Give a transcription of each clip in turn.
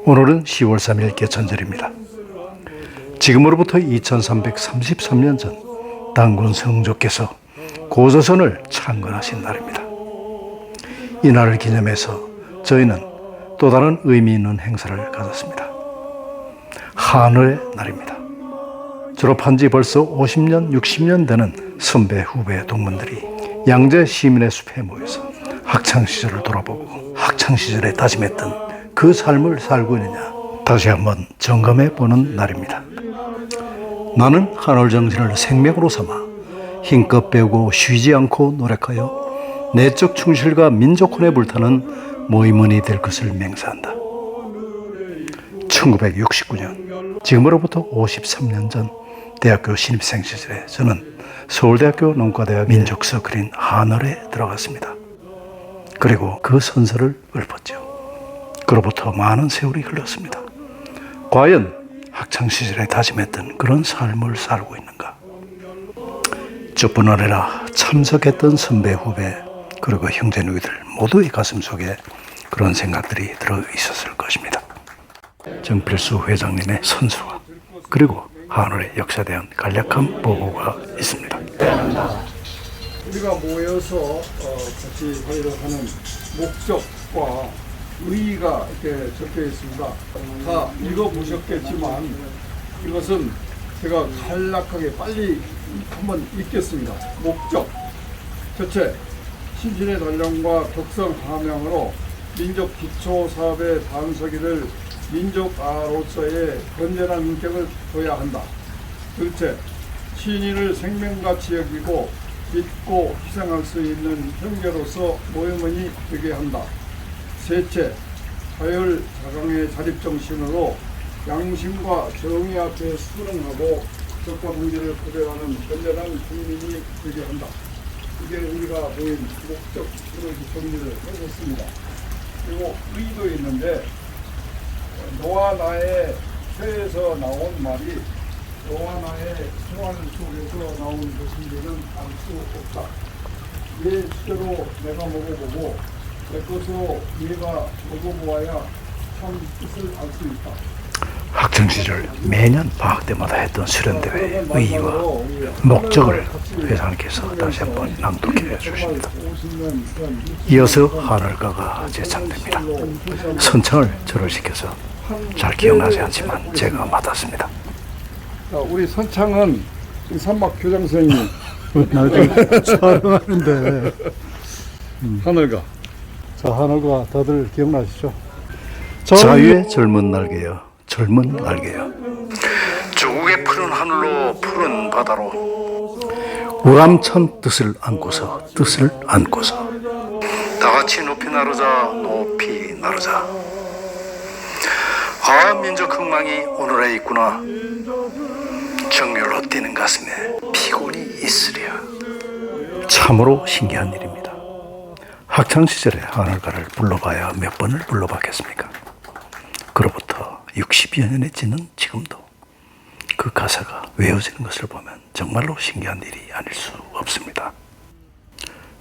오늘은 10월 3일 개천절입니다. 지금으로부터 2333년 전 당군 성조께서 고조선을 창건하신 날입니다. 이 날을 기념해서 저희는 또 다른 의미 있는 행사를 가졌습니다. 한을의 날입니다. 졸업한 지 벌써 50년, 60년 되는 선배, 후배, 동문들이 양재 시민의 숲에 모여서 학창시절을 돌아보고 학창시절에 다짐했던 그 삶을 살고 있느냐 다시 한번 점검해보는 날입니다. 나는 한올 정신을 생명으로 삼아 힘껏 배우고 쉬지 않고 노력하여 내적 충실과 민족혼에 불타는 모임원이 될 것을 맹세한다. 1969년, 지금으로부터 53년 전 대학교 신입생 시절에 저는 서울대학교 농과대학 민족서 그린 한을에 들어갔습니다. 그리고 그 선서를 읊었죠. 그로부터 많은 세월이 흘렀습니다. 과연 학창시절에 다짐했던 그런 삶을 살고 있는가? 좁은 아래라 참석했던 선배, 후배, 그리고 형제누이들 모두의 가슴 속에 그런 생각들이 들어 있었을 것입니다. 정필수 회장님의 선수와 그리고 한올의 역사에 대한 간략한 보고가 있습니다. 우리가 모여서 같이 회의를 하는 목적과 의의가 이렇게 적혀 있습니다. 다 읽어보셨겠지만 이것은 제가 간략하게 빨리 한번 읽겠습니다. 목적, 첫째, 신신의 단련과 격성 함양으로 민족 기초사업의 반석이를 민족아로서의 건전한 인격을 둬야 한다. 둘째, 신인을 생명같이 여기고 믿고 희생할 수 있는 형제로서 모임원이 되게 한다. 셋째, 자율 자강의 자립정신으로 양심과 정의 앞에 순응하고 적과 문제를 구별하는 건전한 국민이 되게 한다. 이게 우리가 모인 목적으로 정리를 해줬습니다. 그리고 의도 있는데 너와 나의 혀에서 나온 말이 너와 나의 생활 속에서 나온 것인지는 알 수 없다. 내 뜻대로 내가 먹어보고 내 것으로 네가 먹어보아야 참 뜻을 알 수 있다. 학창시절 매년 방학 때마다 했던 수련대회 의의와 목적을 회장님께서 다시 한번 낭독해 주십니다. 이어서 한을가가 제창됩니다. 선창을 절을 시켜서 잘 기억나지 않지만 제가 맡았습니다. 자, 우리 선창은 산막 교장 선생님 나좀 촬영하는데 하늘가. 자, 한올가 다들 기억나시죠? 자유의 젊은 날개여, 젊은 날개여. 조국의 푸른 하늘로 푸른 바다로 우람천 뜻을 안고서 다같이 높이 나르자 높이 나르자. 아, 민족 흥망이 오늘에 있구나. 정열로 뛰는 가슴에 피곤이 있으랴. 참으로 신기한 일입니다. 학창시절에 한을가를 불러봐야 몇 번을 불러봤겠습니까? 그로부터 60여 년이 지난 지금도 그 가사가 외워지는 것을 보면 정말로 신기한 일이 아닐 수 없습니다.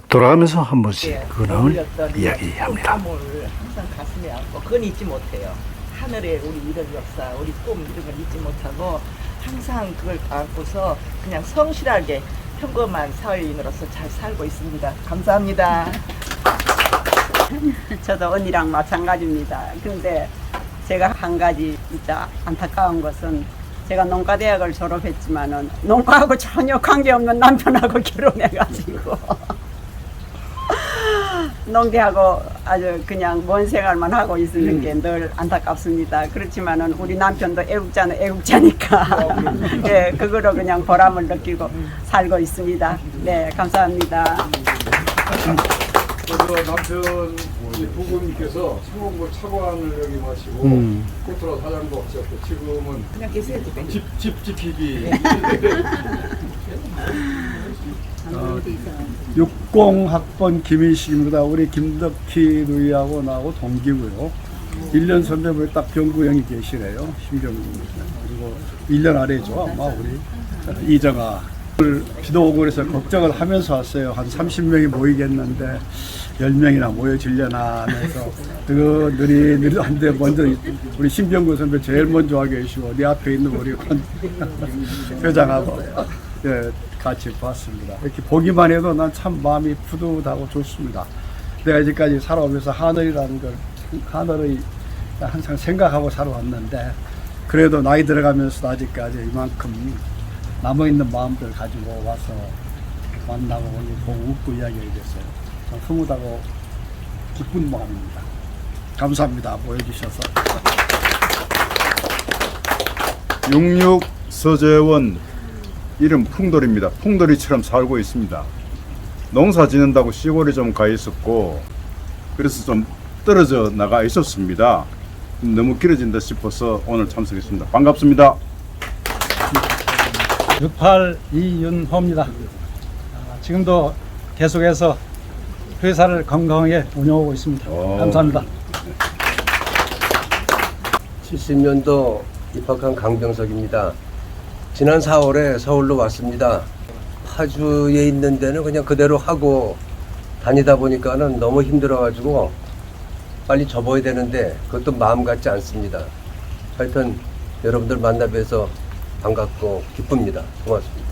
돌아가면서 한 번씩 근황을 이야기합니다. 항상 가슴에 안고 그건 잊지 못해요. 하늘에 우리 이런 역사, 우리 꿈 이런 걸 잊지 못하고 항상 그걸 안고서 그냥 성실하게 평범한 사회인으로서 잘 살고 있습니다. 감사합니다. 저도 언니랑 마찬가지입니다. 근데 제가 한 가지 진짜 안타까운 것은 제가 농과대학을 졸업했지만은 농과하고 전혀 관계없는 남편하고 결혼해가지고 농대하고 아주 그냥 먼 생활만 하고 있는 게 늘 안타깝습니다. 그렇지만은 우리 남편도 애국자는 애국자니까 네, 그거로 그냥 보람을 느끼고 살고 있습니다. 네, 감사합니다. 남편 부부님께서 성원고 차관을 여기 마시고 코트라 사장도 없었고 지금은 그냥 계세요. 집 지키기. 60학번 김희식입니다. 우리 김덕희 누이하고 나하고 동기고요. 1년 선배부에 딱 병구 형이 계시래요. 심병구. 그리고 1년 아래죠. 아마 우리 이정아. 비도 오고 그래서 걱정을 하면서 왔어요. 한 30명이 모이겠는데 10명이나 모여지려나 하면서 그 느리한데 먼저 우리 신병구 선배 제일 먼저 와 계시고 내 앞에 있는 우리 회장하고 같이 봤습니다. 이렇게 보기만 해도 난 참 마음이 푸듯하고 좋습니다. 내가 이제까지 살아오면서 하늘이라는 걸 하늘의 항상 생각하고 살아왔는데 그래도 나이 들어가면서 아직까지 이만큼 남아있는 마음들 가지고 와서 만나고 보고 웃고 이야기하게 됐어요. 참 흐뭇하고 기쁜 마음입니다. 감사합니다. 모여주셔서. 66 서재원 이름 풍돌입니다. 풍돌이처럼 살고 있습니다. 농사 짓는다고 시골에 좀 가 있었고 그래서 좀 떨어져 나가 있었습니다. 너무 길어진다 싶어서 오늘 참석했습니다. 반갑습니다. 68 이윤호입니다. 지금도 계속해서 회사를 건강하게 운영하고 있습니다. 감사합니다. 70년도 입학한 강병석입니다. 지난 4월에 서울로 왔습니다. 파주에 있는 데는 그냥 그대로 하고 다니다 보니까는 너무 힘들어가지고 빨리 접어야 되는데 그것도 마음 같지 않습니다. 하여튼 여러분들 만나 뵈서 반갑고 기쁩니다. 고맙습니다.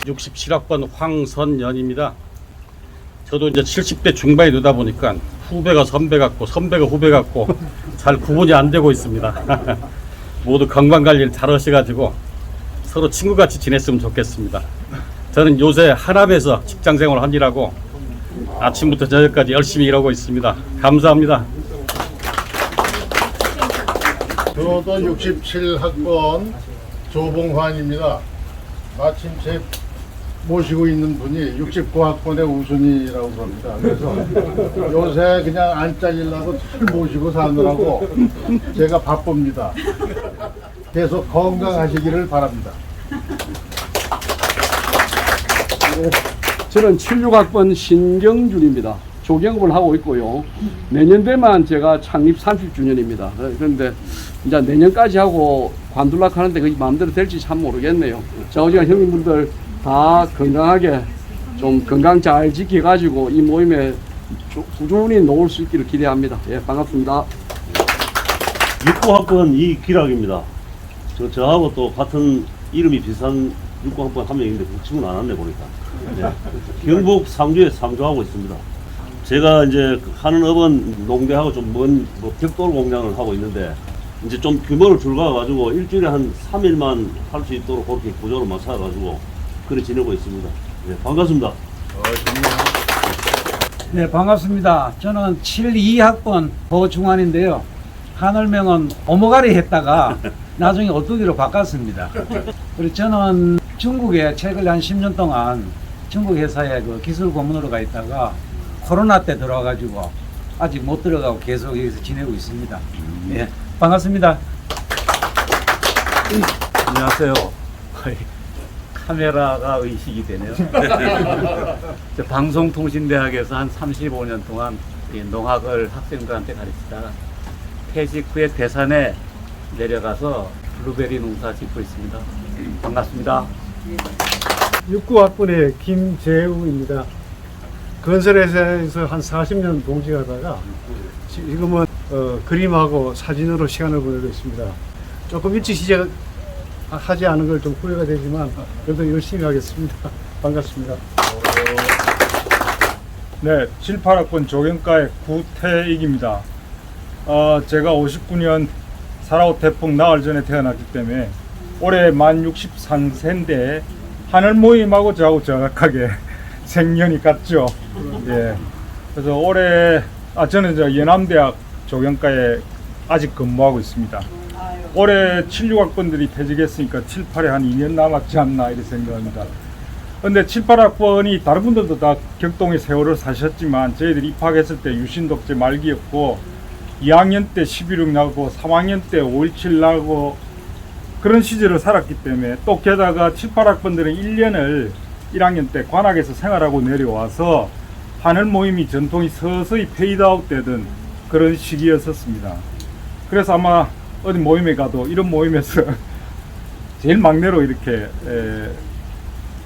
67학번 황선연입니다. 저도 이제 70대 중반이 되다 보니까 후배가 선배 같고 선배가 후배 같고 잘 구분이 안 되고 있습니다. 모두 건강관리를 잘 하셔가지고 서로 친구같이 지냈으면 좋겠습니다. 저는 요새 한압에서 직장생활을 하느라고 아침부터 저녁까지 열심히 일하고 있습니다. 감사합니다. 저도 67학번 조봉환입니다. 마침 제 모시고 있는 분이 69학번의 우순이라고 그럽니다. 그래서 요새 그냥 안 잘리려고 잘 모시고 사느라고 제가 바쁩니다. 계속 건강하시기를 바랍니다. 저는 76학번 신경준입니다. 조경업을 하고 있고요. 내년 되면 제가 창립 30주년입니다. 그런데 이제 내년까지 하고 관둘락 하는데 그게 마음대로 될지 참 모르겠네요. 자, 어지간 형님분들 다 건강하게 좀 건강 잘 지켜가지고 이 모임에 꾸준히 놓을 수 있기를 기대합니다. 예, 반갑습니다. 69학번 이기락입니다. 저하고 또 같은 이름이 비슷한 69학번 한 명인데 그 친구는 안 왔네 보니까. 네. 경북 상주에 상주하고 있습니다. 제가 이제 하는 업은 농대하고 좀 먼 벽돌 공장을 하고 있는데 이제 좀 규모를 줄여가지고 일주일에 한 3일만 할 수 있도록 그렇게 구조를 맞춰가지고 그래 지내고 있습니다. 네, 반갑습니다. 네, 반갑습니다. 저는 72학번 보중환인데요. 하늘명은 오모가리 했다가 나중에 오뚜기로 바꿨습니다. 그리고 저는 중국에 최근 한 10년 동안 중국 회사에 그 기술 고문으로 가 있다가 코로나 때 들어와가지고 아직 못 들어가고 계속 여기서 지내고 있습니다. 예, 반갑습니다. 안녕하세요. 카메라가 의식이 되네요. 저 방송통신대학에서 한 35년 동안 이 농학을 학생들한테 가르치다가 퇴직 후에 대산에 내려가서 블루베리 농사 짓고 있습니다. 반갑습니다. 69학번의 김재우입니다. 건설회사에서 한 40년 동직하다가 지금은 그림하고 사진으로 시간을 보내고 있습니다. 조금 일찍 시작하지 않은 걸 좀 후회가 되지만 그래도 열심히 하겠습니다. 반갑습니다. 네, 78학번 조경과의 구태익입니다. 제가 59년 사라오 태풍 나흘 전에 태어났기 때문에 올해 만 63세인데 하늘 모임하고 저하고 정확하게 생년이 같죠. 예. 그래서 올해 저는 연암대학 조경과에 아직 근무하고 있습니다. 올해 76학번들이 퇴직했으니까 7, 8에 한 2년 남았지 않나 이렇게 생각합니다. 근데 7, 8학번이 다른 분들도 다 격동의 세월을 사셨지만 저희들이 입학했을 때 유신독재 말기였고 2학년 때 11.6 나고 3학년 때 5.17 나고 그런 시절을 살았기 때문에 또 게다가 7, 8학번들은 1년을 1학년 때 관악에서 생활하고 내려와서 하늘 모임이 전통이 서서히 페이드아웃 되던 그런 시기였었습니다. 그래서 아마 어디 모임에 가도 이런 모임에서 제일 막내로 이렇게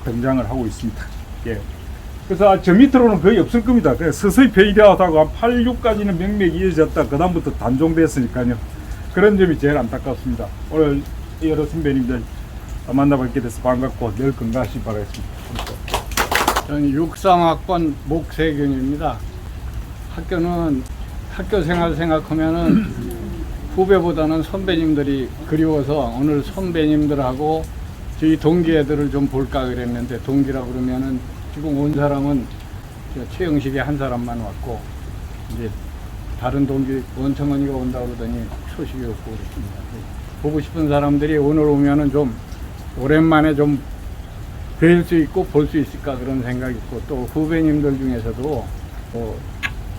등장을 하고 있습니다. 예. 그래서 저 밑으로는 거의 없을 겁니다. 서서히 폐위되어가고 한 86까지는 명맥이 이어졌다. 그 다음부터 단종됐으니까요. 그런 점이 제일 안타깝습니다. 오늘 여러 선배님들 만나뵙게 돼서 반갑고 늘 건강하시기 바라겠습니다. 저는 63학번 목세균입니다. 학교는 학교 생활 생각하면은 후배보다는 선배님들이 그리워서 오늘 선배님들하고 저희 동기 애들을 좀 볼까 그랬는데, 동기라 그러면은 지금 온 사람은 최영식이 한 사람만 왔고, 이제 다른 동기 원청원이가 온다 그러더니 소식이 없고 그렇습니다. 보고 싶은 사람들이 오늘 오면은 좀 오랜만에 좀 뵐 수 있고 볼 수 있을까 그런 생각이 있고, 또 후배님들 중에서도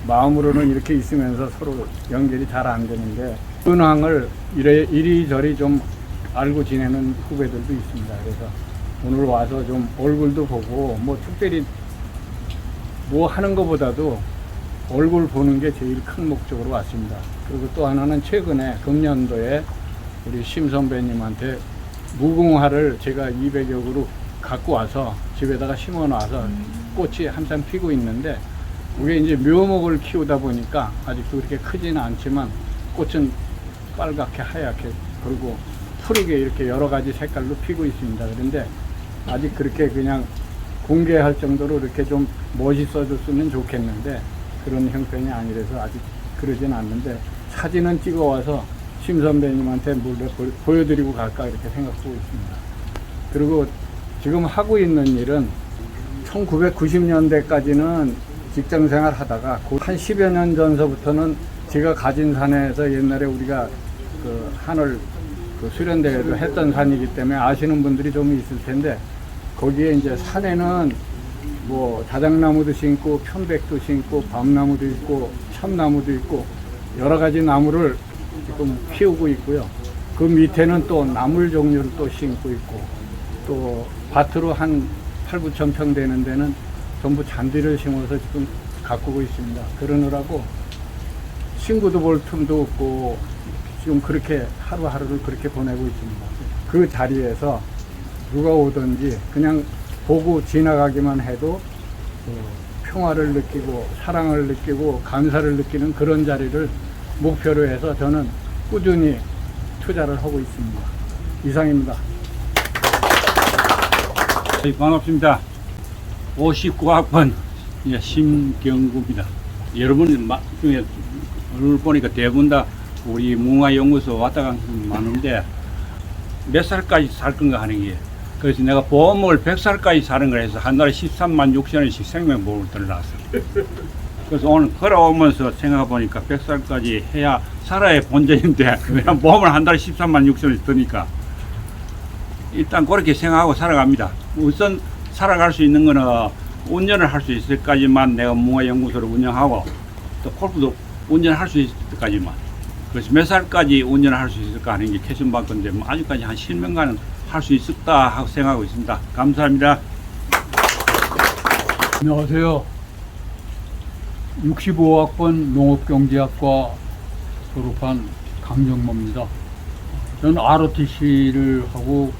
마음으로는 이렇게 있으면서 서로 연결이 잘 안 되는데 근황을 이리저리 좀 알고 지내는 후배들도 있습니다. 그래서 오늘 와서 좀 얼굴도 보고 뭐 특별히 뭐 하는 것보다도 얼굴 보는 게 제일 큰 목적으로 왔습니다. 그리고 또 하나는 최근에 금년도에 우리 심 선배님한테 무궁화를 제가 200여 그루 갖고 와서 집에다가 심어 놔서 꽃이 한참 피고 있는데, 그게 이제 묘목을 키우다 보니까 아직도 그렇게 크지는 않지만 꽃은 빨갛게 하얗게, 그리고 푸르게 이렇게 여러 가지 색깔로 피고 있습니다. 그런데 아직 그렇게 그냥 공개할 정도로 이렇게 좀 멋있어졌으면 좋겠는데 그런 형편이 아니라서 아직 그러진 않는데, 사진은 찍어 와서 심 선배님한테 몰래 보여드리고 갈까 이렇게 생각하고 있습니다. 그리고 지금 하고 있는 일은 1990년대까지는 직장생활 하다가 한 10여 년 전서부터는 제가 가진 산에서 옛날에 우리가 그 하늘 그 수련대회도 했던 산이기 때문에 아시는 분들이 좀 있을 텐데, 거기에 이제 산에는 뭐 자작나무도 심고 편백도 심고 밤나무도 있고 참나무도 있고 여러 가지 나무를 지금 키우고 있고요. 그 밑에는 또 나물 종류를 또 심고 있고, 또 밭으로 한 8, 9천 평 되는 데는 전부 잔디를 심어서 지금 가꾸고 있습니다. 그러느라고 친구도 볼 틈도 없고 지금 그렇게 하루하루를 그렇게 보내고 있습니다. 그 자리에서 누가 오든지 그냥 보고 지나가기만 해도 평화를 느끼고 사랑을 느끼고 감사를 느끼는 그런 자리를 목표로 해서 저는 꾸준히 투자를 하고 있습니다. 이상입니다. 반갑습니다. 59학번 심경구입니다. 여러분 중에 얼굴 보니까 대부분 다 우리 문화연구소 왔다 간 분이 많은데 몇 살까지 살 건가 하는 게, 그래서 내가 보험을 100살까지 사는 걸 해서 한 달에 13만 6천원씩 생명보험을 들어놨어요. 그래서 오늘 걸어오면서 생각해보니까 100살까지 해야 살아야 본전인데 그냥 보험을 한 달에 13만 6천원씩 드니까 일단 그렇게 생각하고 살아갑니다. 우선 살아갈 수 있는 거는 운전을 할 수 있을 때까지만 내가 문화연구소를 운영하고, 또 골프도 운전할 수 있을 때까지만. 그래서 몇 살까지 운전을 할 수 있을까 하는 게 캐션 받건데 뭐 아직까지 한 10년간은 할 수 있었다 하고 생각하고 있습니다. 감사합니다. 안녕하세요. 65학번 농업경제학과 졸업한 강정모입니다. 저는 ROTC를 하고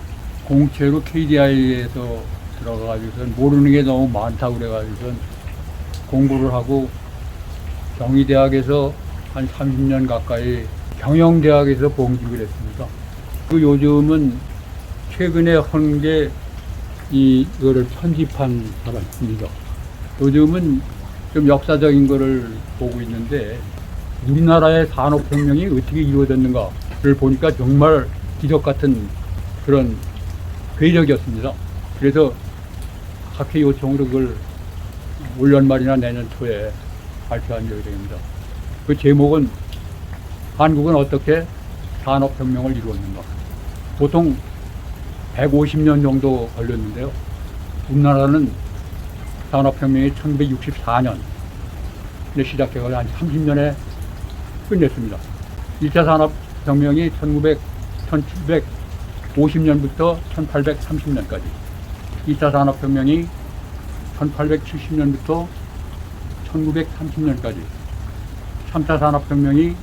공채로 KDI에서 들어가가지고 모르는 게 너무 많다고 그래가지고 공부를 하고 경희대학에서 한 30년 가까이 경영대학에서 봉직을 했습니다. 그 요즘은 최근에 한 게 이거를 편집한 사람입니다. 요즘은 좀 역사적인 거를 보고 있는데 우리나라의 산업혁명이 어떻게 이루어졌는가를 보니까 정말 기적 같은 그런 괴력이었습니다. 그래서 학회 요청으로 그걸 올 연말이나 내년 초에 발표한 예정입니다. 그 제목은 한국은 어떻게 산업혁명을 이루었는가. 보통 150년 정도 걸렸는데요. 우리나라는 산업혁명이 1964년에 시작해서 한 30년에 끝냈습니다. 1차 산업혁명이 1750년부터 1830년까지, 2차 산업혁명이 1870년부터 1930년까지, 3차 산업혁명이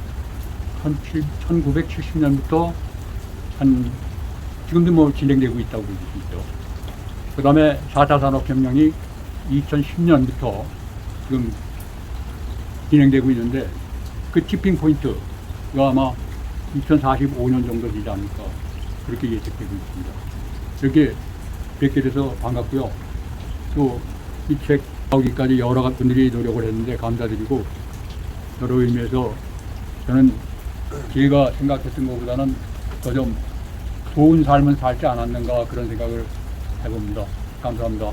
1970년부터 한 지금도 뭐 진행되고 있다고 볼 수 있죠. 그 다음에 4차 산업혁명이 2010년부터 지금 진행되고 있는데 그 티핑 포인트가 아마 2045년 정도 되지 않을까 그렇게 예측되고 있습니다. 이렇게 뵙게 돼서 반갑고요. 또 이 책 나오기까지 여러 분들이 노력을 했는데 감사드리고 여러 의미에서 저는 제가 생각했던 것보다는 더 좀 좋은 삶을 살지 않았는가 그런 생각을 해봅니다. 감사합니다.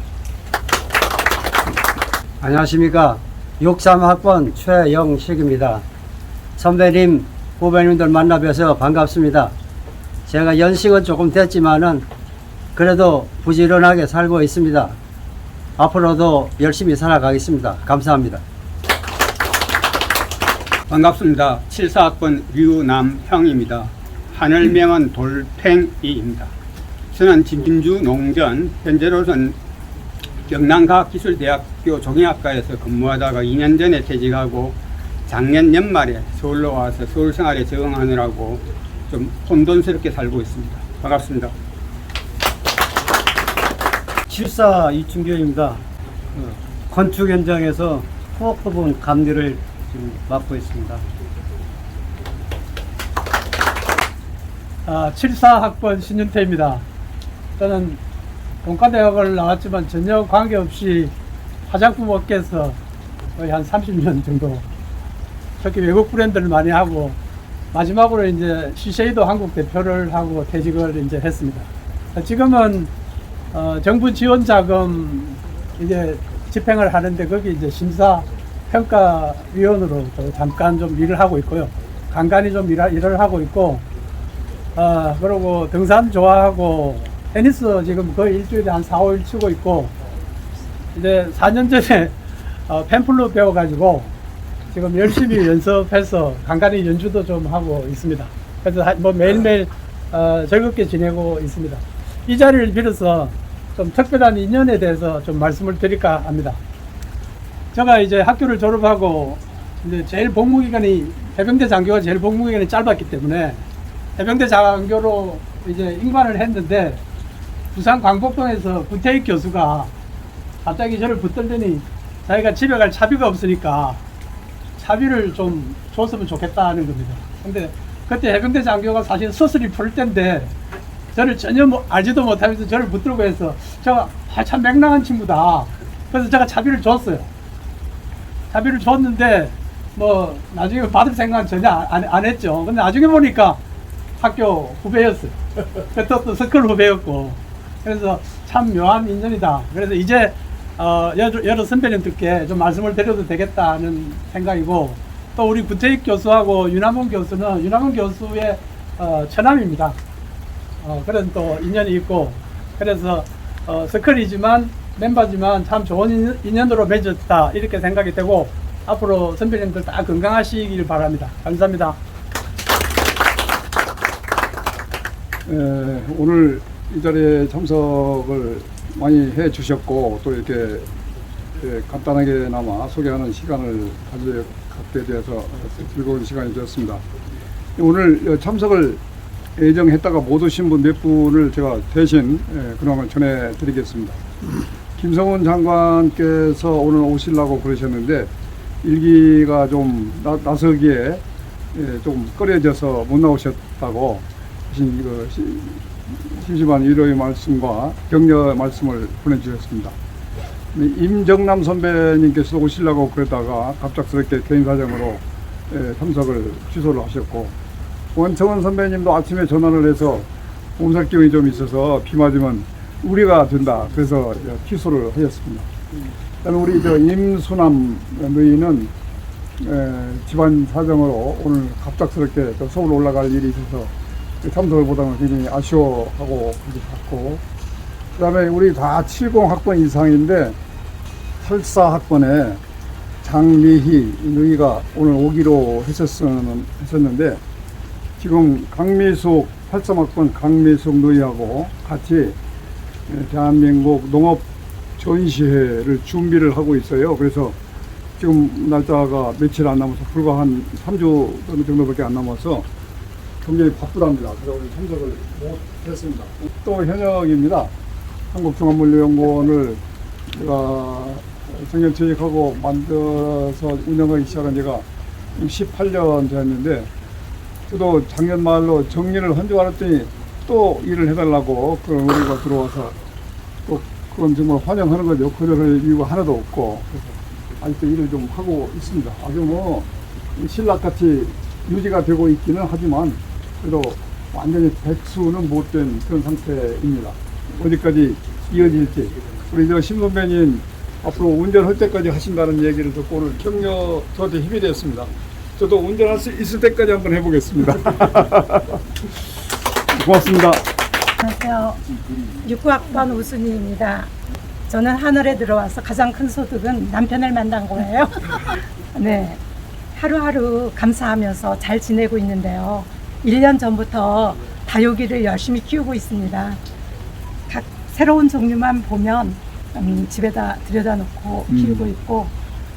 안녕하십니까. 63학번 최영식입니다. 선배님, 후배님들 만나 뵈서 반갑습니다. 제가 연식은 조금 됐지만은 그래도 부지런하게 살고 있습니다. 앞으로도 열심히 살아가겠습니다. 감사합니다. 반갑습니다. 74학번 류남형입니다. 하늘명은 돌팽이입니다. 저는 진주 농전, 현재로서는 경남과학기술대학교 조경학과에서 근무하다가 2년 전에 퇴직하고 작년 연말에 서울로 와서 서울 생활에 적응하느라고 좀 혼돈스럽게 살고 있습니다. 반갑습니다. 74 이춘교입니다. 건축 현장에서 토목 부분 감리를 지금 맡고 있습니다. 74학번 신윤태입니다. 저는 동과대학을 나왔지만 전혀 관계없이 화장품 업계에서 거의 한 30년 정도 특히 외국 브랜드를 많이 하고 마지막으로 이제 시세이도 한국 대표를 하고 퇴직을 이제 했습니다. 지금은 정부 지원 자금 이제 집행을 하는데 거기 이제 심사 평가위원으로 잠깐 좀 일을 하고 있고요. 간간히 좀 일을 하고 있고, 그리고 등산 좋아하고 테니스 지금 거의 일주일에 한 4, 5일 치고 있고, 이제 4년 전에 펜플루 배워가지고 지금 열심히 연습해서 간간히 연주도 좀 하고 있습니다. 그래서 뭐 매일매일 즐겁게 지내고 있습니다. 이 자리를 빌어서 좀 특별한 인연에 대해서 좀 말씀을 드릴까 합니다. 제가 이제 학교를 졸업하고 이제 제일 복무기간이 해병대 장교가 제일 복무기간이 짧았기 때문에 해병대 장교로 이제 임관을 했는데 부산 광복동에서 구태익 교수가 갑자기 저를 붙들더니 자기가 집에 갈 차비가 없으니까 차비를 좀 줬으면 좋겠다는 겁니다. 근데 그때 해병대 장교가 사실 수술이 풀 때인데 저를 전혀 알지도 못하면서 저를 붙들고 해서 제가 참 맹랑한 친구다. 그래서 제가 차비를 줬어요. 차비를 줬는데 뭐 나중에 받을 생각은 전혀 안 했죠. 근데 나중에 보니까 학교 후배였어요. 또 스쿨 후배였고. 그래서 참 묘한 인연이다. 그래서 이제 여러 선배님들께 좀 말씀을 드려도 되겠다는 생각이고, 또 우리 구태익 교수하고 윤한문 교수는 윤한문 교수의 처남입니다. 그런 또 인연이 있고, 그래서 스쿨이지만 멤버지만 참 좋은 인연으로 맺었다 이렇게 생각이 되고, 앞으로 선배님들 다 건강하시길 바랍니다. 감사합니다. 오늘 이 자리에 참석을 많이 해 주셨고 또 이렇게 간단하게나마 소개하는 시간을 갖게 되어서 즐거운 시간이 되었습니다. 오늘 참석을 예정했다가 못 오신 분 몇 분을 제가 대신 근황을 전해드리겠습니다. 김성훈 장관께서 오늘 오시려고 그러셨는데 일기가 좀 나서기에 좀 꺼려져서 못 나오셨다고 심심한 위로의 말씀과 격려 말씀을 보내주셨습니다. 임정남 선배님께서 오시려고 그러다가 갑작스럽게 개인 사정으로 참석을 취소를 하셨고, 원청원 선배님도 아침에 전화를 해서 몸살 기운이 좀 있어서 비 맞으면 우려가 된다. 그래서 취소를 하셨습니다. 그다음에 우리 임수남 의원은 집안 사정으로 오늘 갑작스럽게 서울 올라갈 일이 있어서 참석을 못하면 굉장히 아쉬워하고 그렇고, 그 다음에 우리 다 70학번 이상인데 84학번에 장미희 누이가 오늘 오기로 했었는데 지금 강미숙 83학번 강미숙 누이하고 같이 대한민국 농업 전시회를 준비를 하고 있어요. 그래서 지금 날짜가 며칠 안 남아서 불과 한 3주 정도밖에 안 남아서 굉장히 바쁘답니다. 그래서 오늘 참석을 못했습니다. 또 현역입니다. 한국종합물리연구원을 제가 작년 퇴직하고 만들어서 운영하기 시작한 지가 18년 됐는데, 저도 작년 말로 정리를 한 줄 알았더니 또 일을 해달라고 우리가 들어와서 또 그건 정말 환영하는 거죠. 거절할 이유가 하나도 없고, 그래서 아직도 일을 좀 하고 있습니다. 아주 뭐 신락같이 유지가 되고 있기는 하지만 그래도 완전히 백수는 못된 그런 상태입니다. 어디까지 이어질지. 우리 신 선배님 앞으로 운전할 때까지 하신다는 얘기를 듣고 오늘 격려 저한테 힘이 됐습니다. 저도 운전할 수 있을 때까지 한번 해보겠습니다. 고맙습니다. 안녕하세요. 6학번 우순이입니다. 저는 하늘에 들어와서 가장 큰 소득은 남편을 만난 거예요. 네, 하루하루 감사하면서 잘 지내고 있는데요. 1년 전부터 다육이를 열심히 키우고 있습니다. 각 새로운 종류만 보면 집에다 들여다 놓고 키우고 있고,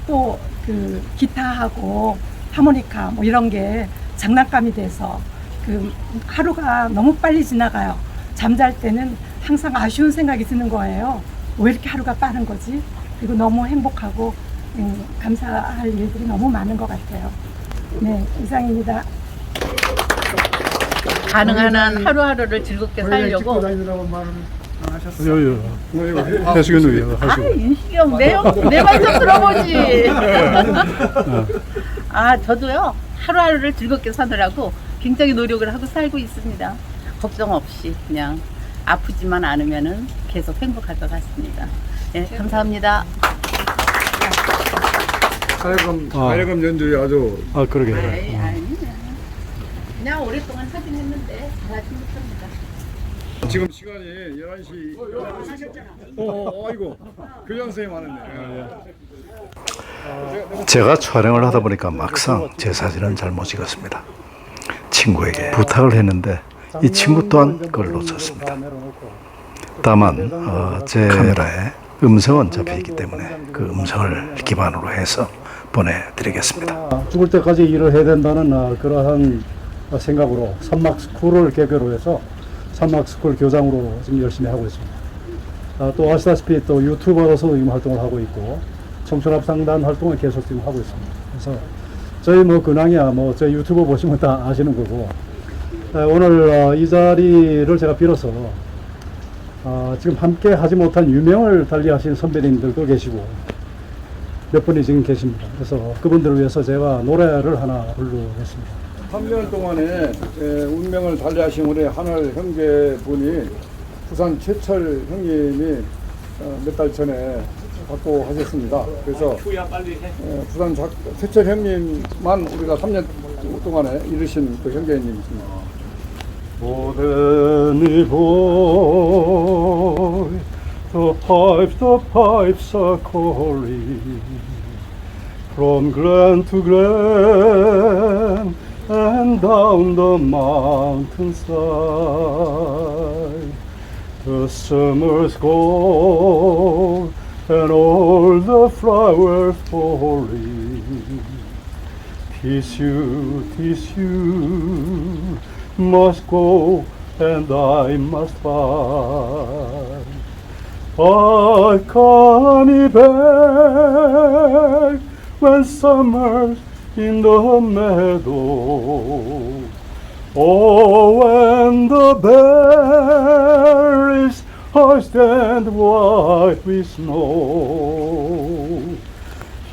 또 그 기타하고 하모니카 뭐 이런 게 장난감이 돼서 그 하루가 너무 빨리 지나가요. 잠잘 때는 항상 아쉬운 생각이 드는 거예요. 왜 이렇게 하루가 빠른 거지? 그리고 너무 행복하고 감사할 일들이 너무 많은 것 같아요. 네, 이상입니다. 가능한 한 하루하루를 즐겁게 살려고. 해수견 의원 인식이 형, 내 말 좀 들어보지. 저도요, 하루하루를 즐겁게 사느라고 굉장히 노력을 하고 살고 있습니다. 걱정 없이 그냥 아프지만 않으면은 계속 행복할 것 같습니다. 네, 감사합니다. 가야금 연주에 아주. 그러게. 그냥 오랫동안 하긴 했는데 잘하지 못합니다. 지금 시간이 11시. 아이고. 교장 선생님 하는데. 제가 촬영을 하다 보니까 막상 제 사진은 잘 못 찍었습니다. 친구에게 부탁을 했는데 이 친구 또한 그걸 놓쳤습니다. 다만 제 카메라에 음성은 잡혀있기 때문에 그 음성을 기반으로 해서 보내드리겠습니다. 죽을 때까지 일을 해야 된다는 그러한 생각으로 산막스쿨을 개교로 해서 산막스쿨 교장으로 지금 열심히 하고 있습니다. 또 아시다시피 또 유튜버로서도 지금 활동을 하고 있고 청춘합상단 활동을 계속 지금 하고 있습니다. 그래서 저희 근황이야 저희 유튜버 보시면 다 아시는 거고, 오늘 이 자리를 제가 빌어서 지금 함께 하지 못한 유명을 달리하신 선배님들도 계시고 몇 분이 지금 계십니다. 그래서 그분들을 위해서 제가 노래를 하나 부르겠습니다. 3년 동안에 운명을 달리하신 우리 하늘 형제분이 부산 최철 형님이 몇 달 전에 갖고 하셨습니다. 그래서 부산 최철 형님만 우리가 3년 동안에 이루신 그 형제님이십니다. Danny boy, the pipes are calling from glen to glen and down the mountainside. The summer's gone and all the flowers falling. 'Tis you must go and I must find. I come back when summer's in the meadow. Oh, when the berries are stand white with snow.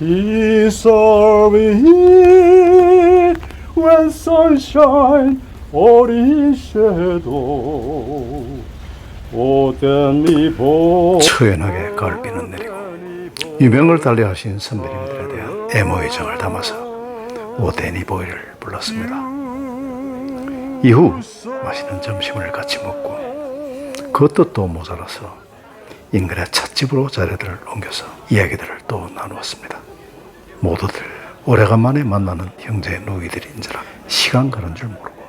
He's here when sunshine or in shadow. Oh, Danny boy. 초연하게 가을비는 내리고 유명을 달리하신 선배님들에 대한 애모의 정을 담아서 오 데니 보이를 불렀습니다. 이후 맛있는 점심을 같이 먹고 그것도 또 모자라서 인근의 찻집으로 자리들을 옮겨서 이야기들을 또 나누었습니다. 모두들 오래간만에 만나는 형제 누이들인지라 시간 가는 줄 모르고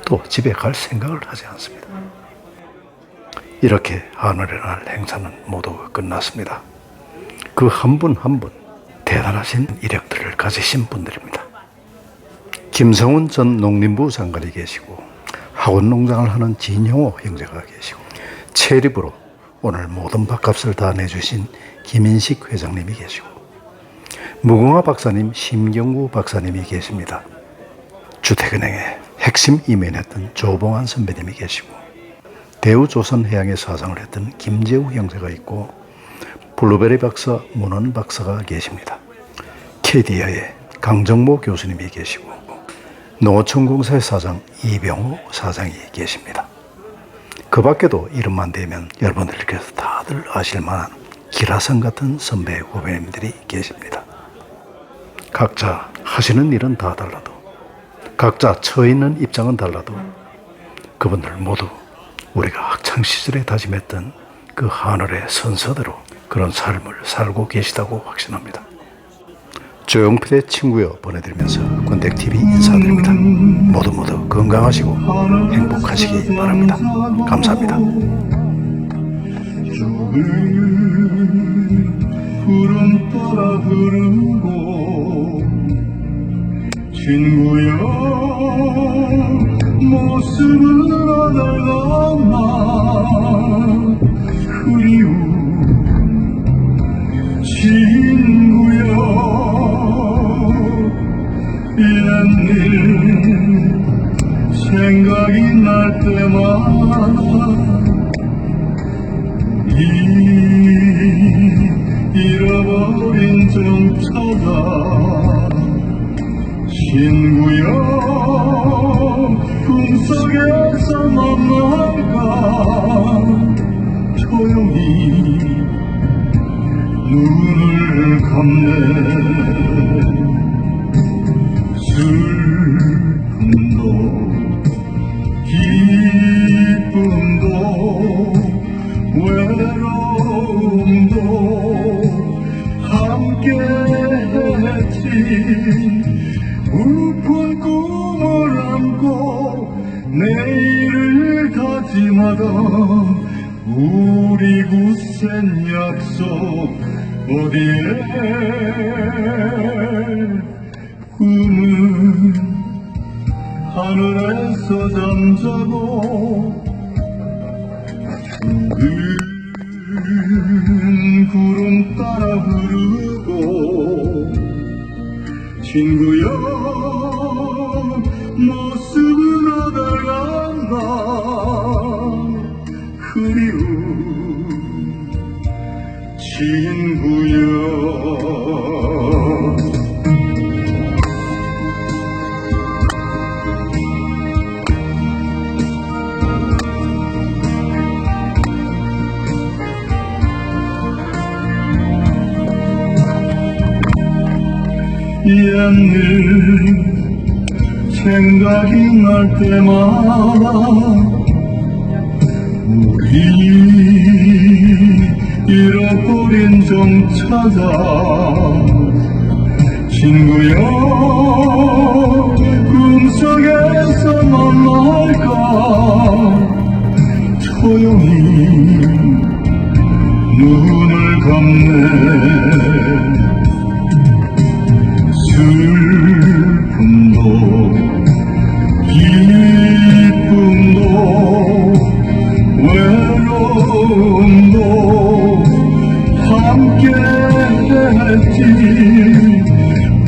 또 집에 갈 생각을 하지 않습니다. 이렇게 하늘의 날 행사는 모두 끝났습니다. 그 한 분 한 분 대단하신 이력들을 가지신 분들입니다. 김성훈 전 농림부 장관이 계시고 학원 농장을 하는 진형호 형제가 계시고 체립으로 오늘 모든 밥값을 다 내주신 김인식 회장님이 계시고 무궁화 박사님, 심경구 박사님이 계십니다. 주택은행의 핵심 임원했던 조봉환 선배님이 계시고 대우조선해양의 사장을 했던 김재우 형제가 있고 블루베리 박사, 문헌 박사가 계십니다. KDI의 강정모 교수님이 계시고 농어촌공사의 사장 이병호 사장이 계십니다. 그 밖에도 이름만 대면 여러분들께서 다들 아실 만한 기라성 같은 선배 후배님들이 계십니다. 각자 하시는 일은 다 달라도 각자 처해 있는 입장은 달라도 그분들 모두 우리가 학창시절에 다짐했던 그 하늘의 선서대로 그런 삶을 살고 계시다고 확신합니다. 조용필의 친구여 보내드리면서 권택TV 인사드립니다. 모두 건강하시고 행복하시기 바랍니다. 감사합니다. 구름 따라 흐르고 친구여 모습을 닮아 그리운 친구여 옛일 생각이 날 때마다 잃어버린 정 찾아 친구여 꿈속에서 만날까 조용히 눈을 감네 슬픔도 기쁨도 외로움도 함께 했지 우픈 꿈을 안고 내일을 다짐하던 우리 굳센 약속 어디에 꿈은 하늘에서 잠자고 구름 따라 흐르고 친구여 모습은 어딜 갔나 그리운 친구여 옛일 생각이 날 때마다 우리 잃어버린 정 찾아 친구여 꿈속에서 만날까 조용히 눈을 감네 슬픔도 기쁨도 외로움도 함께 했지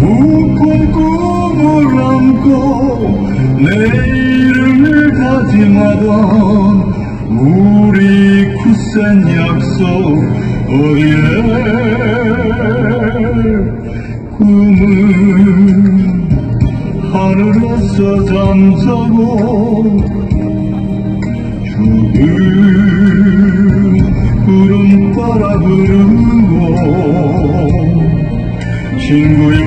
우픈 꿈을 안고 내일을 다짐하던 우리 굳센 약속 어디에 꿈은 하늘에서 잠자고 죽은 구름 따라 흐르고 친구여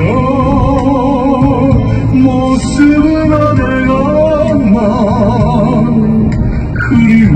모습은 어딜 갔나 그리운